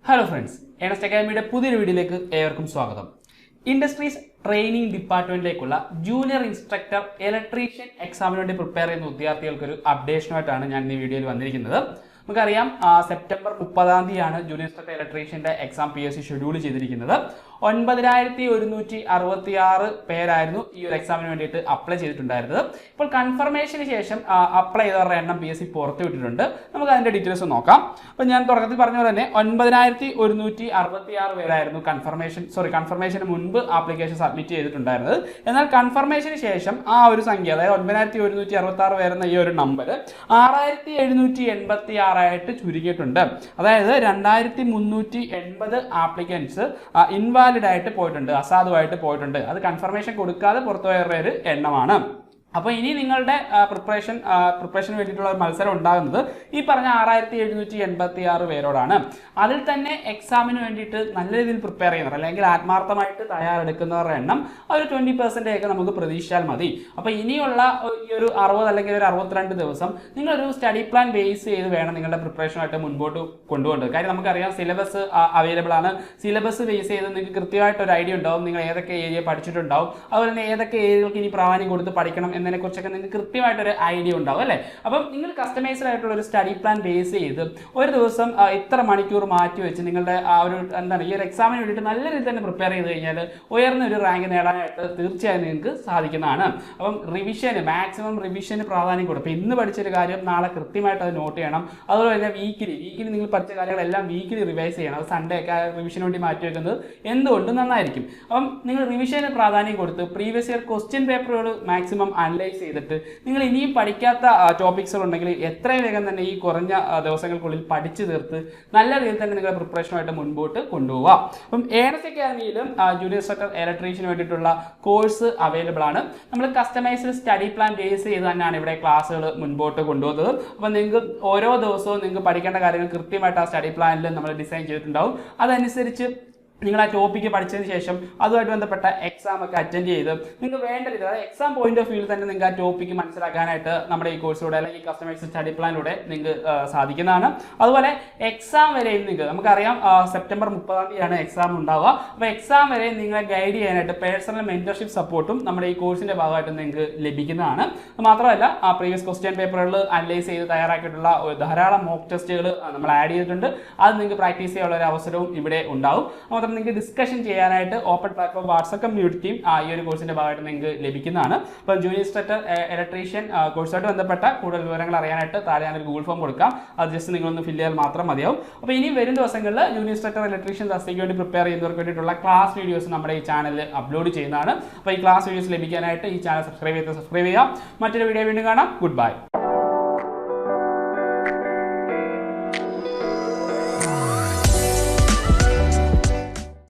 Hello friends, Ernest അക്കാദമിയുടെ പുതിയൊരു വീഡിയോയിലേക്ക് ഏവർക്കും സ്വാഗതം. ഇൻഡസ്ട്രീസ് ട്രെയിനിങ് ഡിപ്പാർട്ട്മെന്റിലേക്കുള്ള ജൂനിയർ ഇൻസ്ട്രക്ടർ ഇലക്ട്രീഷ്യൻ എക്സാമിന് വേണ്ടി പ്രിപ്പയർ ചെയ്യുന്ന വിദ്യാർത്ഥികൾക്കൊരു അപ്ഡേഷനുമായിട്ടാണ് ഞാൻ ഈ വീഡിയോയിൽ വന്നിരിക്കുന്നത്. നമുക്കറിയാം, സെപ്റ്റംബർ 30 ജൂനിയർ ഇൻസ്ട്രക്ടർ ഇലക്ട്രീഷ്യന്റെ എക്സാം PSC ഷെഡ്യൂൾ ചെയ്തിരിക്കുന്നത്. 9166 പേരായിരുന്നു ഈ ഒരു എക്സാമിന് വേണ്ടിയിട്ട് അപ്ലൈ ചെയ്തിട്ടുണ്ടായിരുന്നത്. ഇപ്പോൾ കൺഫർമേഷന് ശേഷം അപ്ലൈ ചെയ്തവരുടെ എണ്ണം PSC പുറത്തുവിട്ടിട്ടുണ്ട്. നമുക്ക് അതിന്റെ ഡീറ്റെയിൽസ് നോക്കാം. അപ്പോൾ ഞാൻ തുടക്കത്തിൽ പറഞ്ഞ പോലെ തന്നെ 9166 പേരായിരുന്നു കൺഫർമേഷന് മുൻപ് ആപ്ലിക്കേഷൻ സബ്മിറ്റ് ചെയ്തിട്ടുണ്ടായിരുന്നത്. എന്നാൽ കൺഫർമേഷന് ശേഷം ആ ഒരു സംഖ്യ, അതായത് 9166 പേരെന്ന ഈ ഒരു നമ്പർ 6786 ആയിട്ട് ചുരുങ്ങിയിട്ടുണ്ട്. അതായത് 2380 ആപ്ലിക്കൻസ് ഇൻവാലിഡ് ആയിട്ട് പോയിട്ടുണ്ട്, അസാധുവായിട്ട് പോയിട്ടുണ്ട്. അത് കൺഫർമേഷൻ കൊടുക്കാതെ പുറത്തുപോയവരുടെ ഒരു എണ്ണമാണ്. അപ്പോൾ ഇനി നിങ്ങളുടെ പ്രിപ്പറേഷന് വേണ്ടിയിട്ടുള്ള ഒരു മത്സരം ഉണ്ടാകുന്നത് ഈ പറഞ്ഞ 6786 പേരോടാണ്. അതിൽ തന്നെ എക്സാമിന് വേണ്ടിയിട്ട് നല്ല രീതിയിൽ പ്രിപ്പയർ ചെയ്യുന്നവർ അല്ലെങ്കിൽ ആത്മാർത്ഥമായിട്ട് തയ്യാറെടുക്കുന്നവരുടെ എണ്ണം ഒരു 20% ഒക്കെ നമുക്ക് പ്രതീക്ഷിച്ചാൽ മതി. അപ്പോൾ ഇനിയുള്ള ഈ ഒരു 60 അല്ലെങ്കിൽ ഒരു 62 ദിവസം നിങ്ങളൊരു സ്റ്റഡി പ്ലാൻ ബേസ് ചെയ്ത് വേണം നിങ്ങളുടെ പ്രിപ്പറേഷനായിട്ട് മുൻപോട്ട് കൊണ്ടുപോകേണ്ടത്. കാര്യം നമുക്കറിയാം, സിലബസ് അവൈലബിൾ ആണ്. സിലബസ് ബേസ് ചെയ്ത് നിങ്ങൾക്ക് കൃത്യമായിട്ട് ഒരു ഐഡിയ ഉണ്ടാവും, നിങ്ങൾ ഏതൊക്കെ ഏരിയ പഠിച്ചിട്ടുണ്ടാവും, അതുപോലെ തന്നെ ഏതൊക്കെ ഏരിയകൾക്ക് ഇനി പ്രാധാന്യം കൊടുത്ത് പഠിക്കണം എന്നതിനെക്കുറിച്ചൊക്കെ നിങ്ങൾക്ക് കൃത്യമായിട്ടൊരു ഐഡിയ ഉണ്ടാവും അല്ലേ. അപ്പം നിങ്ങൾ കസ്റ്റമൈസ്ഡ് ആയിട്ടുള്ള ഒരു സ്റ്റഡി പ്ലാൻ ബേസ് ചെയ്ത് ഒരു ദിവസം ഇത്ര മണിക്കൂർ മാറ്റി വെച്ച് നിങ്ങളുടെ ആ ഒരു ഈ ഒരു എക്സാമിന് വേണ്ടിയിട്ട് നല്ല രീതിയിൽ തന്നെ പ്രിപ്പയർ ചെയ്ത് കഴിഞ്ഞാൽ ഉയർന്ന ഒരു റാങ്ക് നേടാനായിട്ട് തീർച്ചയായും നിങ്ങൾക്ക് സാധിക്കുന്നതാണ്. അപ്പം മാക്സിമം റിവിഷന് പ്രാധാന്യം കൊടുക്കും. ഇന്ന് പഠിച്ചൊരു കാര്യം നാളെ കൃത്യമായിട്ട് അത് നോട്ട് ചെയ്യണം. അതുപോലെ തന്നെ വീക്കിലി നിങ്ങൾ പഠിച്ച കാര്യങ്ങളെല്ലാം വീക്കിലി റിവൈസ് ചെയ്യണം. അത് സൺഡേ ഒക്കെ റിവിഷന് വേണ്ടി മാറ്റി വെക്കുന്നത് എന്തുകൊണ്ടും നന്നായിരിക്കും. അപ്പം നിങ്ങൾ റിവിഷന് പ്രാധാന്യം കൊടുത്ത് പ്രീവിയസ് ഇയർ ക്വസ്റ്റ്യൻ പേപ്പറുകൾ മാക്സിമം അനലൈസ് ചെയ്തിട്ട് നിങ്ങൾ ഇനിയും പഠിക്കാത്ത ടോപ്പിക്സുകൾ ഉണ്ടെങ്കിൽ എത്രയും വേഗം തന്നെ ഈ കുറഞ്ഞ ദിവസങ്ങൾക്കുള്ളിൽ പഠിച്ചു തീർത്ത് നല്ല രീതിയിൽ തന്നെ നിങ്ങളുടെ പ്രിപ്പറേഷനുമായിട്ട് മുൻപോട്ട് കൊണ്ടുപോവുക. അപ്പം ഏണസ്റ്റ് അക്കാദമിയിലും ജൂനിയർ ഇൻസ്ട്രക്ടർ ഇലക്ട്രീഷ്യന് വേണ്ടിയിട്ടുള്ള കോഴ്സ് അവൈലബിൾ ആണ്. നമ്മൾ കസ്റ്റമൈസ്ഡ് സ്റ്റഡി പ്ലാൻ ബേസ് ചെയ്ത് തന്നെയാണ് ഇവിടെ ക്ലാസ്സുകൾ മുൻപോട്ട് കൊണ്ടുപോകുന്നത്. അപ്പം നിങ്ങൾക്ക് ഓരോ ദിവസവും നിങ്ങൾക്ക് പഠിക്കേണ്ട കാര്യങ്ങൾ കൃത്യമായിട്ട് ആ സ്റ്റഡി പ്ലാനിൽ നമ്മൾ ഡിസൈൻ ചെയ്തിട്ടുണ്ടാവും. അതനുസരിച്ച് നിങ്ങൾ ആ ടോപ്പിക്ക് പഠിച്ചതിന് ശേഷം അതുമായിട്ട് ബന്ധപ്പെട്ട എക്സാം ഒക്കെ അറ്റൻഡ് ചെയ്ത് നിങ്ങൾക്ക് വേണ്ട രീതി, അതായത് എക്സാം പോയിന്റ് ഓഫ് വ്യൂവിൽ തന്നെ നിങ്ങൾക്ക് ആ ടോപ്പിക്ക് മനസ്സിലാക്കാനായിട്ട് നമ്മുടെ ഈ കോഴ്സിലൂടെ അല്ലെങ്കിൽ കസ്റ്റമൈസ്ഡ് സ്റ്റഡി പ്ലാനിലൂടെ നിങ്ങൾക്ക് സാധിക്കുന്നതാണ്. അതുപോലെ എക്സാം വരെയും നമുക്കറിയാം, സെപ്റ്റംബർ 30 എക്സാം ഉണ്ടാവുക. അപ്പോൾ എക്സാം വരെ നിങ്ങളെ ഗൈഡ് ചെയ്യാനായിട്ട് പേഴ്സണൽ മെന്റർഷിപ്പ് സപ്പോർട്ടും നമ്മുടെ ഈ കോഴ്സിന്റെ ഭാഗമായിട്ട് നിങ്ങൾക്ക് ലഭിക്കുന്നതാണ്. മാത്രമല്ല, ആ പ്രീവിയസ് ക്വസ്റ്റ്യൻ പേപ്പറുകൾ അനലൈസ് ചെയ്ത് തയ്യാറാക്കിയിട്ടുള്ള ധാരാളം മോക്ക് ടെസ്റ്റുകൾ നമ്മൾ ആഡ് ചെയ്തിട്ടുണ്ട്. അത് നിങ്ങൾക്ക് പ്രാക്ടീസ് ചെയ്യാനുള്ള ഒരു അവസരവും ഇവിടെ ഉണ്ടാവും. നിങ്ങൾക്ക് ഡിസ്കഷൻ ചെയ്യാനായിട്ട് ഓപ്പൺ പ്ലാറ്റ്ഫോം വാട്സ്ആപ്പ് കമ്മ്യൂണിറ്റിയും ഈ ഒരു കോഴ്സിന്റെ ഭാഗമായിട്ട് നിങ്ങൾക്ക് ലഭിക്കുന്നതാണ്. അപ്പോൾ ജൂനിയർ ഇൻസ്ട്രക്ടർ ഇലക്ട്രീഷ്യൻ കോഴ്സുമായിട്ട് ബന്ധപ്പെട്ട കൂടുതൽ വിവരങ്ങൾ അറിയാനായിട്ട് താഴെ ഞാനൊരു ഗൂഗിൾ ഫോം കൊടുക്കാം. അത് ജസ്റ്റ് നിങ്ങളൊന്ന് ഫില്ല് ചെയ്യാൻ മാത്രം മതിയാവും. അപ്പോൾ ഇനി വരും ദിവസങ്ങളിൽ ജൂനിയർ ഇൻസ്ട്രക്ടർ ഇലക്ട്രീഷ്യൻ തസ്തികയ്ക്ക് വേണ്ടി പ്രിപ്പയർ ചെയ്യുന്നവർക്ക് വേണ്ടിയിട്ടുള്ള ക്ലാസ് വീഡിയോസ് നമ്മുടെ ഈ ചാനലിൽ അപ്ലോഡ് ചെയ്യുന്നതാണ്. അപ്പോൾ ഈ ക്ലാസ് വീഡിയോസ് ലഭിക്കാനായിട്ട് ഈ ചാനൽ സബ്സ്ക്രൈബ് ചെയ്യാം. മറ്റൊരു വീഡിയോ വീണ്ടും കാണാം. Good bye.